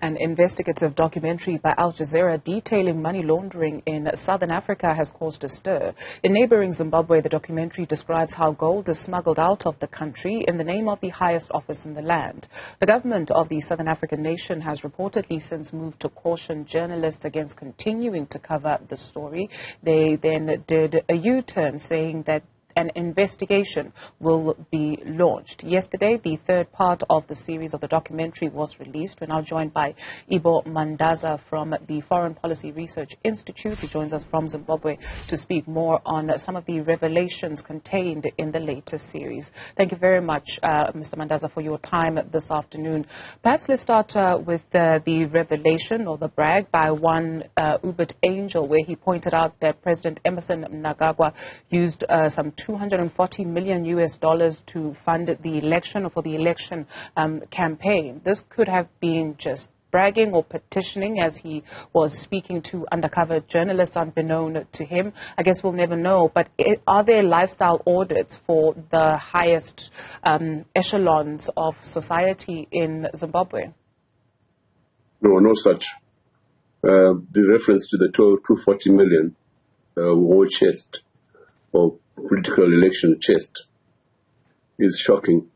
An investigative documentary by Al Jazeera detailing money laundering in southern Africa has caused a stir. In neighbouring Zimbabwe, the documentary describes how gold is smuggled out of the country in the name of the highest office in the land. The government of the southern African nation has reportedly since moved to caution journalists against continuing to cover the story. They then did a U-turn, saying that an investigation will be launched. Yesterday, the third part of the series of the documentary was released. We're now joined by Ibbo Mandaza from the Foreign Policy Research Institute, who joins us from Zimbabwe to speak more on some of the revelations contained in the latest series. Thank you very much, Mr. Mandaza, for your time this afternoon. Perhaps let's start with the revelation or the brag by one Ubit Angel, where he pointed out that President Emerson Mnangagwa used some $240 million to fund the election or for the election campaign. This could have been just bragging or petitioning as he was speaking to undercover journalists unbeknown to him. I guess we'll never know, but are there lifestyle audits for the highest echelons of society in Zimbabwe? No, no such. The reference to the 240 million war chest or political election chest is shocking,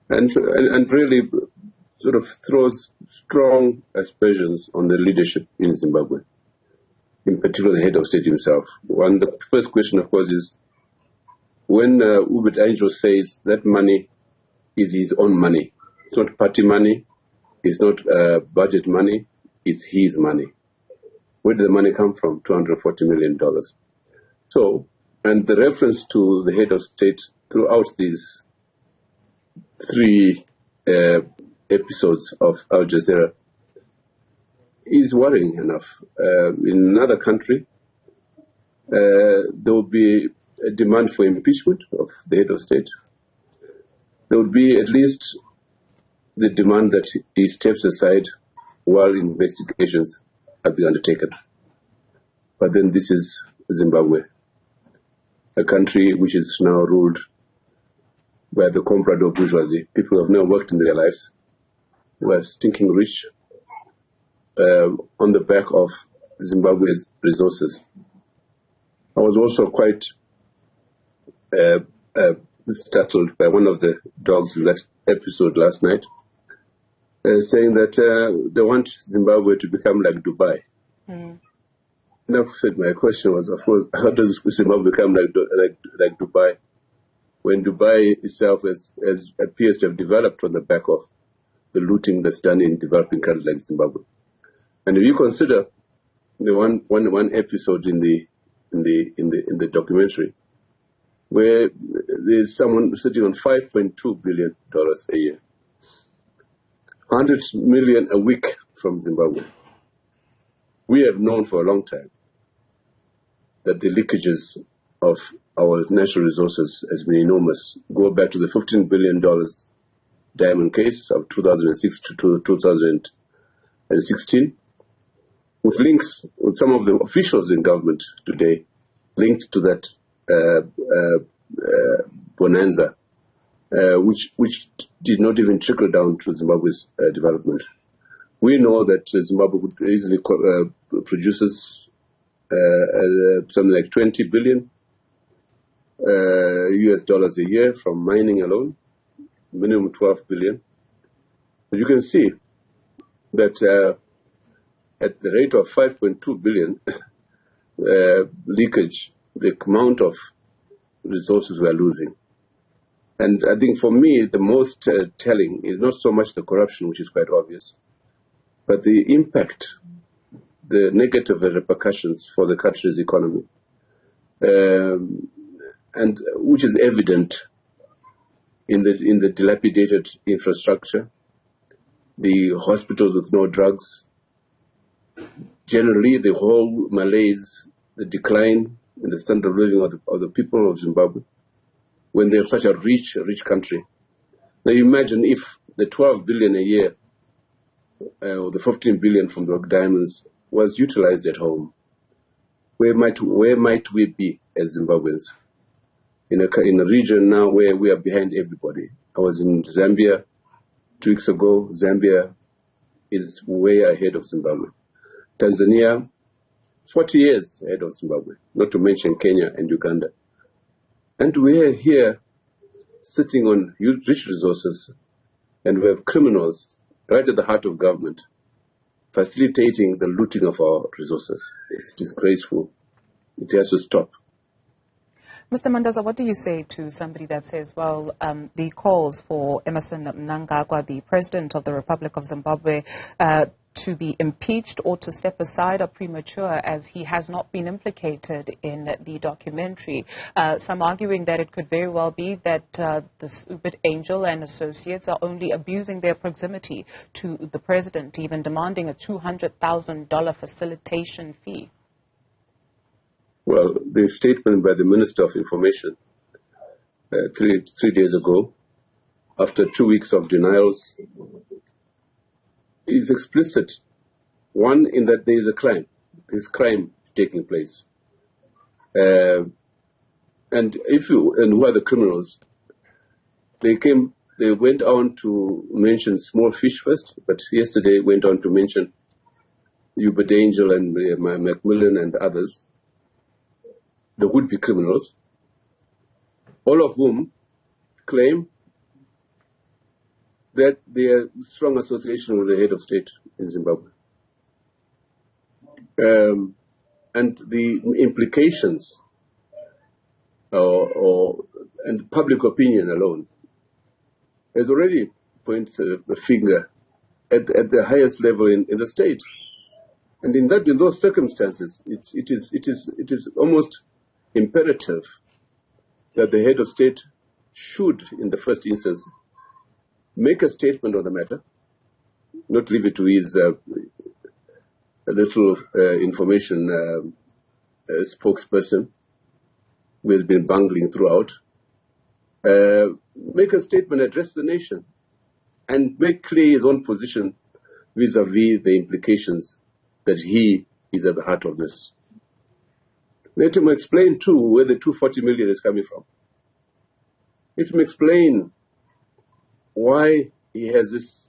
and really sort of throws strong aspersions on the leadership in Zimbabwe, in particular the head of state himself. The first question, of course, is when Ubit Angel says that money is his own money. It's not party money, it's not budget money, it's his money. Where did the money come from? $240 million. So, and the reference to the head of state throughout these three episodes of Al Jazeera is worrying enough. In another country, there will be a demand for impeachment of the head of state. There would be at least the demand that he steps aside while investigations are being undertaken. But then this is Zimbabwe, a country which is now ruled by the comprador bourgeoisie, people who have never worked in their lives, who are stinking rich on the back of Zimbabwe's resources. I was also quite startled by one of the dogs in that episode last night, saying that they want Zimbabwe to become like Dubai. Now, my question was, of course, how does Zimbabwe become like Dubai, when Dubai itself appears to have developed on the back of the looting that's done in developing countries like Zimbabwe? And if you consider the one episode in the documentary where there's someone sitting on $5.2 billion a year, 100 million a week from Zimbabwe. We have known for a long time that the leakages of our natural resources has been enormous. Go back to the $15 billion diamond case of 2006 to 2016, with links with some of the officials in government today linked to that bonanza, which did not even trickle down to Zimbabwe's development. We know that Zimbabwe easily produces something like 20 billion US dollars a year from mining alone, minimum 12 billion. But you can see that at the rate of 5.2 billion leakage, the amount of resources we are losing. And I think for me, the most telling is not so much the corruption, which is quite obvious, but the impact, the negative repercussions for the country's economy, and which is evident in the dilapidated infrastructure, the hospitals with no drugs, generally the whole malaise, the decline in the standard of living of the people of Zimbabwe, when they have such a rich country. Now imagine if the 12 billion a year, or the 15 billion from the diamonds was utilized at home. Where might we be as Zimbabweans? In a region now where we are behind everybody. I was in Zambia 2 weeks ago. Zambia is way ahead of Zimbabwe. Tanzania, 40 years ahead of Zimbabwe, not to mention Kenya and Uganda. And we are here sitting on huge rich resources, and we have criminals right at the heart of government facilitating the looting of our resources. It's disgraceful. It has to stop. Mr. Mandaza, what do you say to somebody that says, well, the calls for Emmerson Mnangagwa, the president of the Republic of Zimbabwe, to be impeached or to step aside are premature as he has not been implicated in the documentary. Some arguing that it could very well be that this Ubit Angel and associates are only abusing their proximity to the president, even demanding a $200,000 facilitation fee. Well, the statement by the Minister of Information three days ago, after 2 weeks of denials, is explicit. One, in that there is a crime. There is crime taking place. And who are the criminals? They went on to mention small fish first, but yesterday went on to mention Ubit Angel and Macmillan and others, the would-be criminals, all of whom claim that they are strong association with the head of state in Zimbabwe. And the implications and public opinion alone has already pointed the finger at the highest level in the state. And in those circumstances, it is almost imperative that the head of state should, in the first instance, make a statement on the matter, not leave it to his little information spokesperson who has been bungling throughout. Make a statement, address the nation, and make clear his own position vis-a-vis the implications that he is at the heart of this. Let him explain, too, where the 240 million is coming from. Let him explain why he has this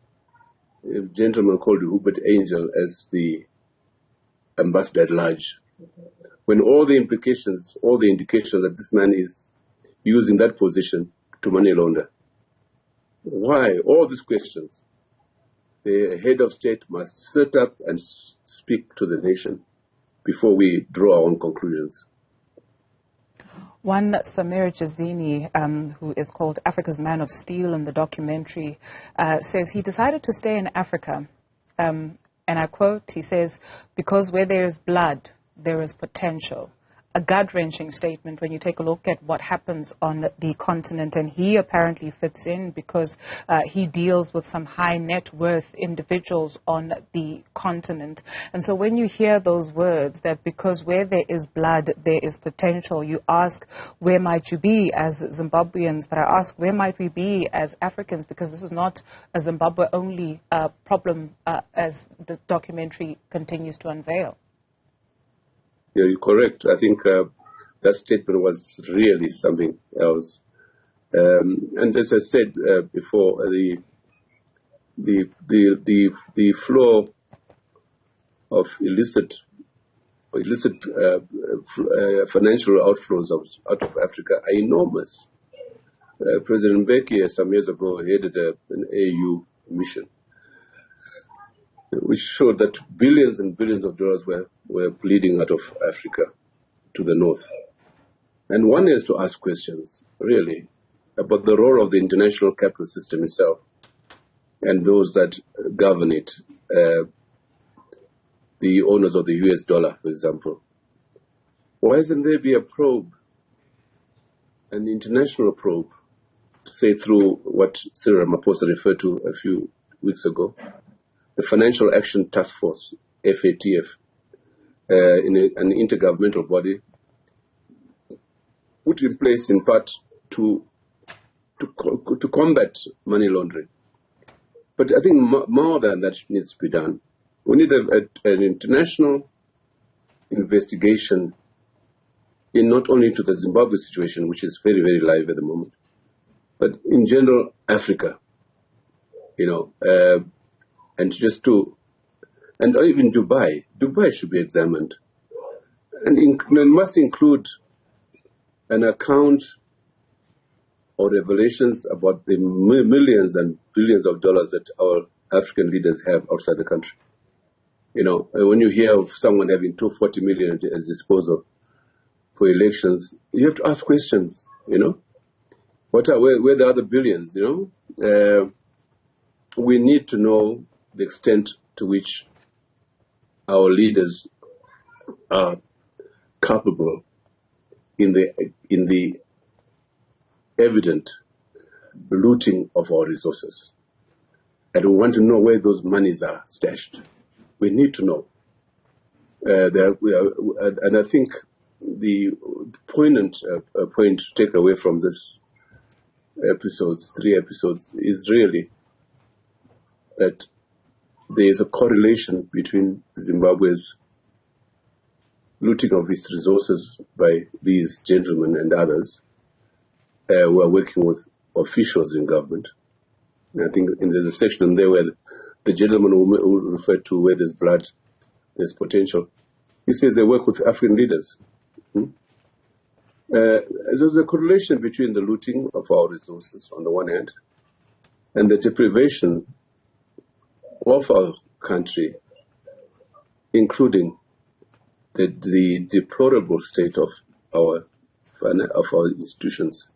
gentleman called Ubit Angel as the ambassador at large, when all the implications, all the indications that this man is using that position to money launder. Why? All these questions. The head of state must sit up and speak to the nation before we draw our own conclusions. One Samir Jazini, who is called Africa's Man of Steel in the documentary, says he decided to stay in Africa. And I quote, he says, because where there is blood, there is potential. A gut-wrenching statement when you take a look at what happens on the continent. And he apparently fits in because he deals with some high net worth individuals on the continent. And so when you hear those words, that because where there is blood, there is potential, you ask, where might you be as Zimbabweans? But I ask, where might we be as Africans? Because this is not a Zimbabwe-only problem as the documentary continues to unveil. Yeah, you're correct. I think that statement was really something else. And as I said before, the flow of illicit financial outflows out of Africa are enormous. President Mbeki some years ago headed an AU mission, which showed that billions and billions of dollars were bleeding out of Africa to the north. And one has to ask questions, really, about the role of the international capital system itself and those that govern it, the owners of the US dollar, for example. Why isn't there be a probe, an international probe, say through what Cyril Ramaphosa referred to a few weeks ago, the Financial Action Task Force, FATF, in an intergovernmental body, put in place in part to combat money laundering. But I think more than that needs to be done. We need an international investigation in not only to the Zimbabwe situation, which is very, very live at the moment, but in general, Africa. and even Dubai. Dubai should be examined, and it must include an account or revelations about the millions and billions of dollars that our African leaders have outside the country. You know, when you hear of someone having 240 million at his disposal for elections, you have to ask questions. You know, where are the other billions? You know, we need to know the extent to which our leaders are culpable in the evident looting of our resources. And we want to know where those monies are stashed. We need to know. And I think the poignant point to take away from this three episodes, is really that there is a correlation between Zimbabwe's looting of its resources by these gentlemen and others who are working with officials in government. And I think there's a section there where the gentleman who referred to where there's blood, there's potential. He says they work with African leaders. There's a correlation between the looting of our resources on the one hand and the deprivation of our country, including the deplorable state of our institutions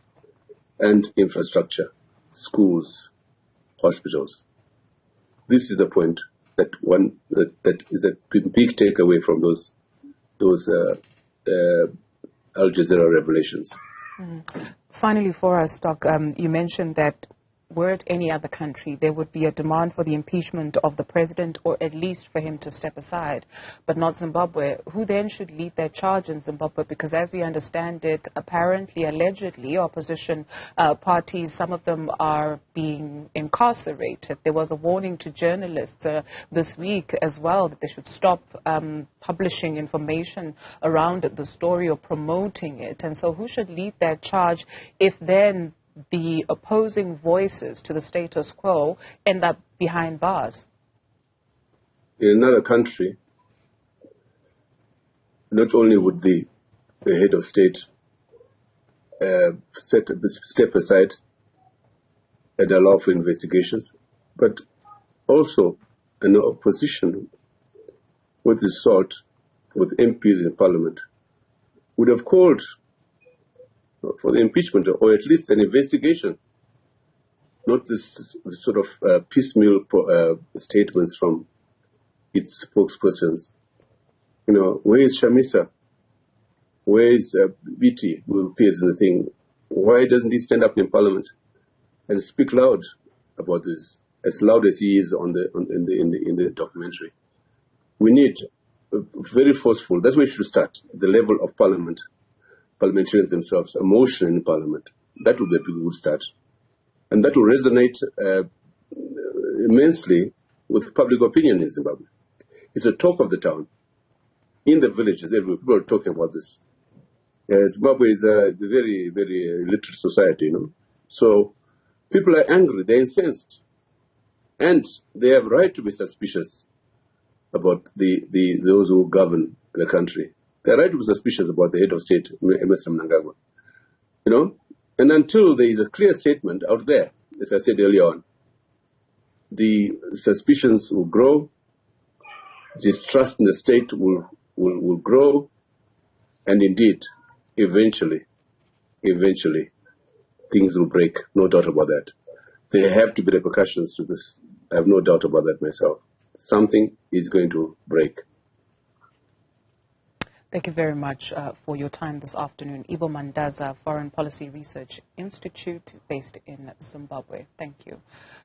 and infrastructure, schools, hospitals. This is the point that is a big takeaway from those Al Jazeera revelations. Finally, for us, Doc, you mentioned that were it any other country, there would be a demand for the impeachment of the president, or at least for him to step aside, but not Zimbabwe. Who then should lead that charge in Zimbabwe? Because as we understand it, apparently, allegedly, opposition parties, some of them are being incarcerated. There was a warning to journalists this week as well that they should stop publishing information around the story or promoting it. And so who should lead that charge if then the opposing voices to the status quo end up behind bars? In another country, not only would the head of state step aside and allow for investigations, but also an opposition with the sort, with MPs in parliament, would have called for the impeachment, or at least an investigation, not this sort of piecemeal statements from its spokespersons. You know, where is Shamisa? Where is BT, who appears in the thing? Why doesn't he stand up in parliament and speak loud about this, as loud as he is in the documentary? We need very forceful. That's where it should start. The level of parliament. Parliamentarians themselves, a motion in parliament. That would be a good start. And that will resonate immensely with public opinion in Zimbabwe. It's a talk of the town. In the villages, everywhere, people are talking about this. Zimbabwe is a very, very literate society, you know. So people are angry, they're incensed. And they have right to be suspicious about those who govern the country. They're right to be suspicious about the head of state, Emerson Mnangagwa. You know? And until there is a clear statement out there, as I said earlier on, the suspicions will grow, distrust in the state will grow, and indeed, eventually, things will break. No doubt about that. There have to be repercussions to this. I have no doubt about that myself. Something is going to break. Thank you very much for your time this afternoon. Ibbo Mandaza, Foreign Policy Research Institute, based in Zimbabwe. Thank you.